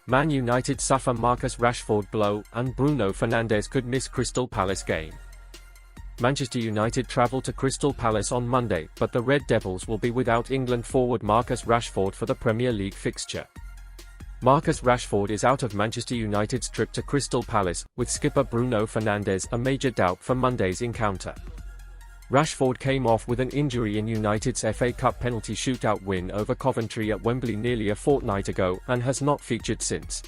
Man United suffer Marcus Rashford blow, and Bruno Fernandes could miss Crystal Palace game. Manchester United travel to Crystal Palace on Monday, but the Red Devils will be without England forward Marcus Rashford for the Premier League fixture. Marcus Rashford is out of Manchester United's trip to Crystal Palace, with skipper Bruno Fernandes a major doubt for Monday's encounter. Rashford came off with an injury in United's FA Cup penalty shootout win over Coventry at Wembley nearly a fortnight ago and has not featured since.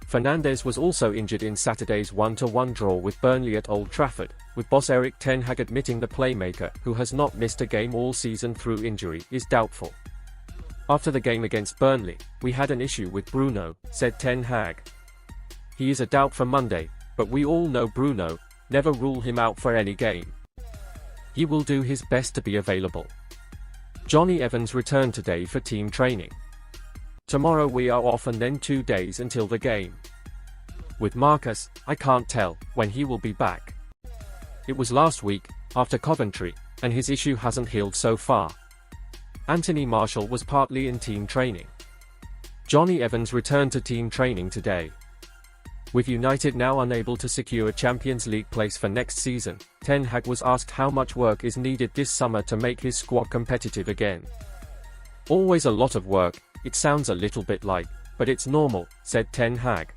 Fernandez was also injured in Saturday's 1-1 draw with Burnley at Old Trafford, with boss Erik admitting the playmaker, who has not missed a game all season through injury, is doubtful. After the game against Burnley, "We had an issue with Bruno," said Ten Hag. "He is a doubt for Monday, but we all know Bruno, never rule him out for any game. He will do his best to be available." Jonny Evans returned today for team training. "Tomorrow we are off and then 2 days until the game. With Marcus, I can't tell when he will be back. It was last week, after Coventry, and his issue hasn't healed so far." Anthony Martial was partly in team training. Jonny Evans returned to team training today. With United now unable to secure a Champions League place for next season, Ten Hag was asked how much work is needed this summer to make his squad competitive again. "Always a lot of work, it sounds a little bit like, but it's normal," said Ten Hag.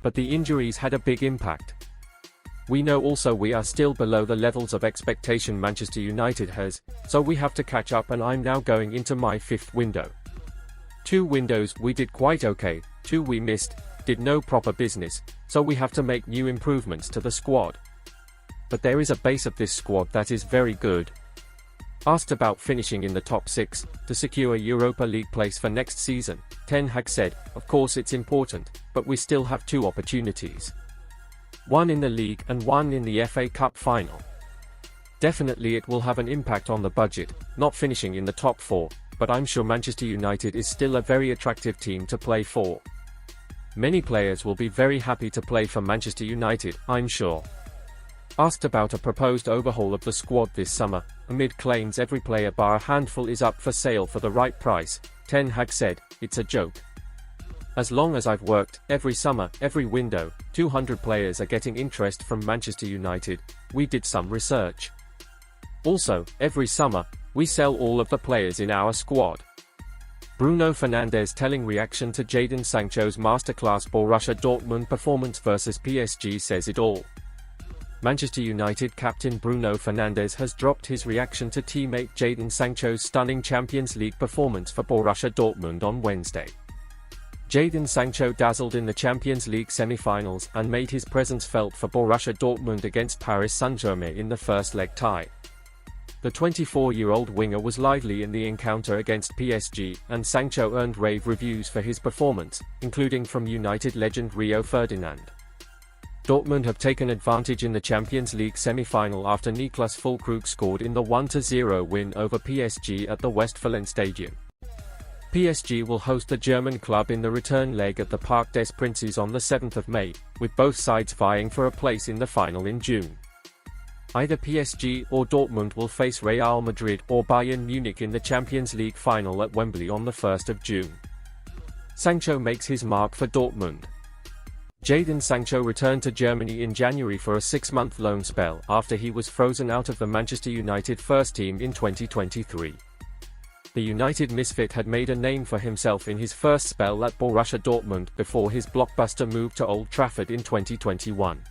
"But the injuries had a big impact. We know also we are still below the levels of expectation Manchester United has, so we have to catch up, and I'm now going into my 5th window. 2 windows we did quite okay, 2 we missed, did no proper business, so we have to make new improvements to the squad. But there is a base of this squad that is very good." Asked about finishing in the top 6, to secure a Europa League place for next season, Ten Hag said, "Of course it's important, but we still have 2 opportunities. One in the league and one in the FA Cup final. Definitely it will have an impact on the budget, not finishing in the top 4, but I'm sure Manchester United is still a very attractive team to play for. Many players will be very happy to play for Manchester United, I'm sure." Asked about a proposed overhaul of the squad this summer, amid claims every player bar a handful is up for sale for the right price, Ten Hag said, "It's a joke. As long as I've worked, every summer, every window, 200 players are getting interest from Manchester United. We did some research. Also, every summer, we sell all of the players in our squad." Bruno Fernandes telling reaction to Jadon Sancho's masterclass Borussia Dortmund performance versus PSG says it all. Manchester United captain Bruno Fernandes has dropped his reaction to teammate Jadon Sancho's stunning Champions League performance for Borussia Dortmund on Wednesday. Jadon Sancho dazzled in the Champions League semi-finals and made his presence felt for Borussia Dortmund against Paris Saint-Germain in the first leg tie. The 24-year-old winger was lively in the encounter against PSG, and Sancho earned rave reviews for his performance, including from United legend Rio Ferdinand. Dortmund have taken advantage in the Champions League semi-final after Niklas Füllkrug scored in the 1-0 win over PSG at the Westfalen Stadium. PSG will host the German club in the return leg at the Parc des Princes on the 7th of May, with both sides vying for a place in the final in June. Either PSG or Dortmund will face Real Madrid or Bayern Munich in the Champions League final at Wembley on the 1st of June. Sancho makes his mark for Dortmund. Jadon Sancho returned to Germany in January for a 6-month loan spell after he was frozen out of the Manchester United first team in 2023. The United misfit had made a name for himself in his first spell at Borussia Dortmund before his blockbuster move to Old Trafford in 2021.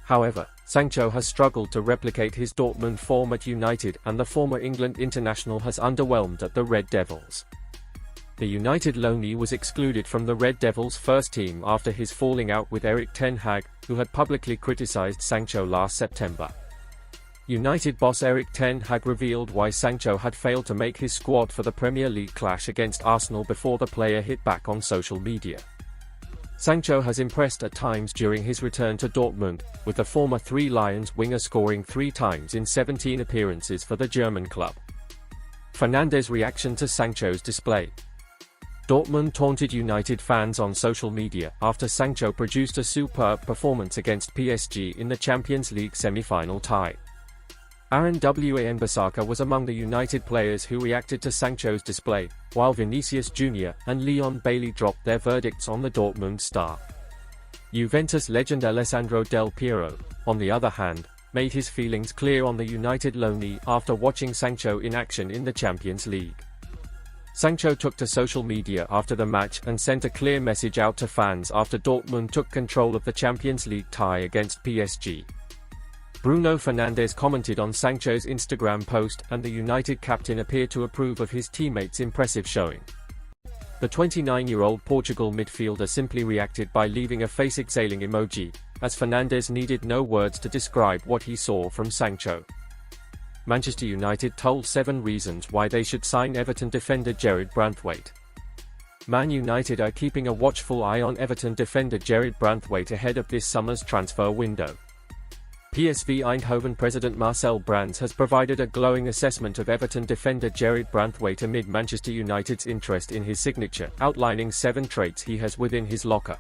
However, Sancho has struggled to replicate his Dortmund form at United, and the former England international has underwhelmed at the Red Devils. The United loanee was excluded from the Red Devils first team after his falling out with Erik Ten Hag, who had publicly criticised Sancho last September. United boss Erik Ten Hag revealed why Sancho had failed to make his squad for the Premier League clash against Arsenal before the player hit back on social media. Sancho has impressed at times during his return to Dortmund, with the former Three Lions winger scoring 3 times in 17 appearances for the German club. Fernandez reaction to Sancho's display. Dortmund taunted United fans on social media after Sancho produced a superb performance against PSG in the Champions League semi-final tie. Aaron Wan-Bissaka was among the United players who reacted to Sancho's display, while Vinicius Jr. and Leon Bailey dropped their verdicts on the Dortmund star. Juventus legend Alessandro Del Piero, on the other hand, made his feelings clear on the United loanee after watching Sancho in action in the Champions League. Sancho took to social media after the match and sent a clear message out to fans after Dortmund took control of the Champions League tie against PSG. Bruno Fernandes commented on Sancho's Instagram post, and the United captain appeared to approve of his teammates' impressive showing. The 29-year-old Portugal midfielder simply reacted by leaving a face exhaling emoji, as Fernandes needed no words to describe what he saw from Sancho. Manchester United told 7 reasons why they should sign Everton defender Gerard Branthwaite. Man United are keeping a watchful eye on Everton defender Gerard Branthwaite ahead of this summer's transfer window. PSV Eindhoven president Marcel Brands has provided a glowing assessment of Everton defender Gerard Branthwaite amid Manchester United's interest in his signature, outlining 7 traits he has within his locker.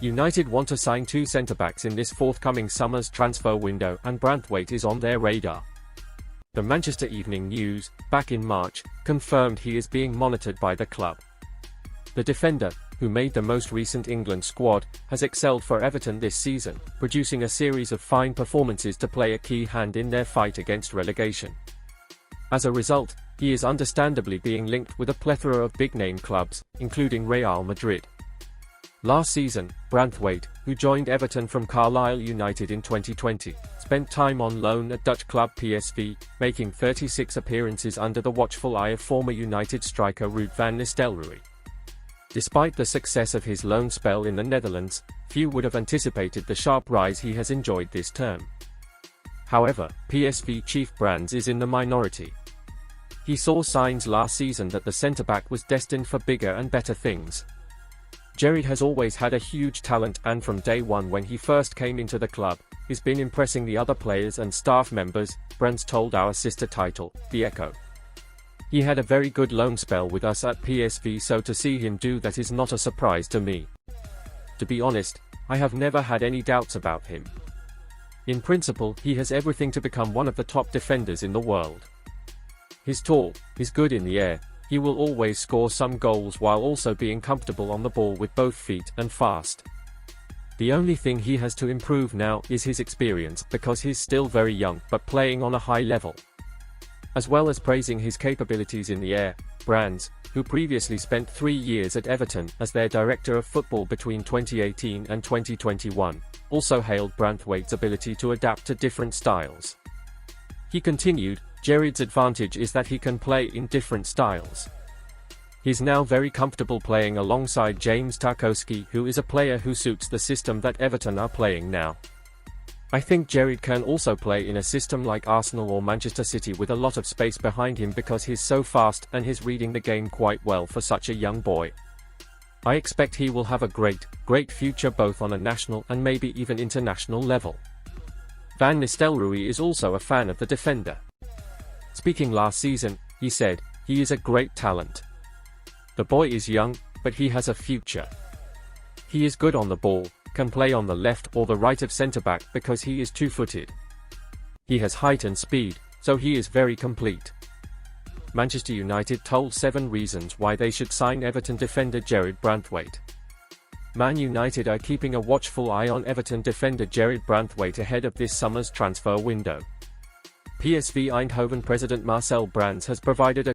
United want to sign 2 centre-backs in this forthcoming summer's transfer window, and Branthwaite is on their radar. The Manchester Evening News, back in March, confirmed he is being monitored by the club. The defender, who made the most recent England squad, has excelled for Everton this season, producing a series of fine performances to play a key hand in their fight against relegation. As a result, he is understandably being linked with a plethora of big-name clubs, including Real Madrid. Last season, Branthwaite, who joined Everton from Carlisle United in 2020, spent time on loan at Dutch club PSV, making 36 appearances under the watchful eye of former United striker Ruud van Nistelrooy. Despite the success of his loan spell in the Netherlands, few would have anticipated the sharp rise he has enjoyed this term. However, PSV chief Brands is in the minority. He saw signs last season that the centre-back was destined for bigger and better things. Gerard has always had a huge talent, and from day one when he first came into the club, he's been impressing the other players and staff members, Brands told our sister title, The Echo. He had a very good loan spell with us at PSV, so to see him do that is not a surprise to me. To be honest, I have never had any doubts about him. In principle, he has everything to become one of the top defenders in the world. He's tall, he's good in the air, he will always score some goals while also being comfortable on the ball with both feet and fast. The only thing he has to improve now is his experience, because he's still very young but playing on a high level. As well as praising his capabilities in the air, Brands, who previously spent 3 years at Everton as their director of football between 2018 and 2021, also hailed Branthwaite's ability to adapt to different styles. He continued, Gerard's advantage is that he can play in different styles. He's now very comfortable playing alongside James Tarkowski, who is a player who suits the system that Everton are playing now. I think Gerard can also play in a system like Arsenal or Manchester City with a lot of space behind him, because he's so fast and he's reading the game quite well for such a young boy. I expect he will have a great future both on a national and maybe even international level. Van Nistelrooy is also a fan of the defender. Speaking last season, he said, he is a great talent. The boy is young, but he has a future. He is good on the ball, can play on the left or the right of centre-back because he is two-footed. He has height and speed, so he is very complete. Manchester United told 7 reasons why they should sign Everton defender Gerard Branthwaite. Man United are keeping a watchful eye on Everton defender Gerard Branthwaite ahead of this summer's transfer window. PSV Eindhoven president Marcel Brands has provided a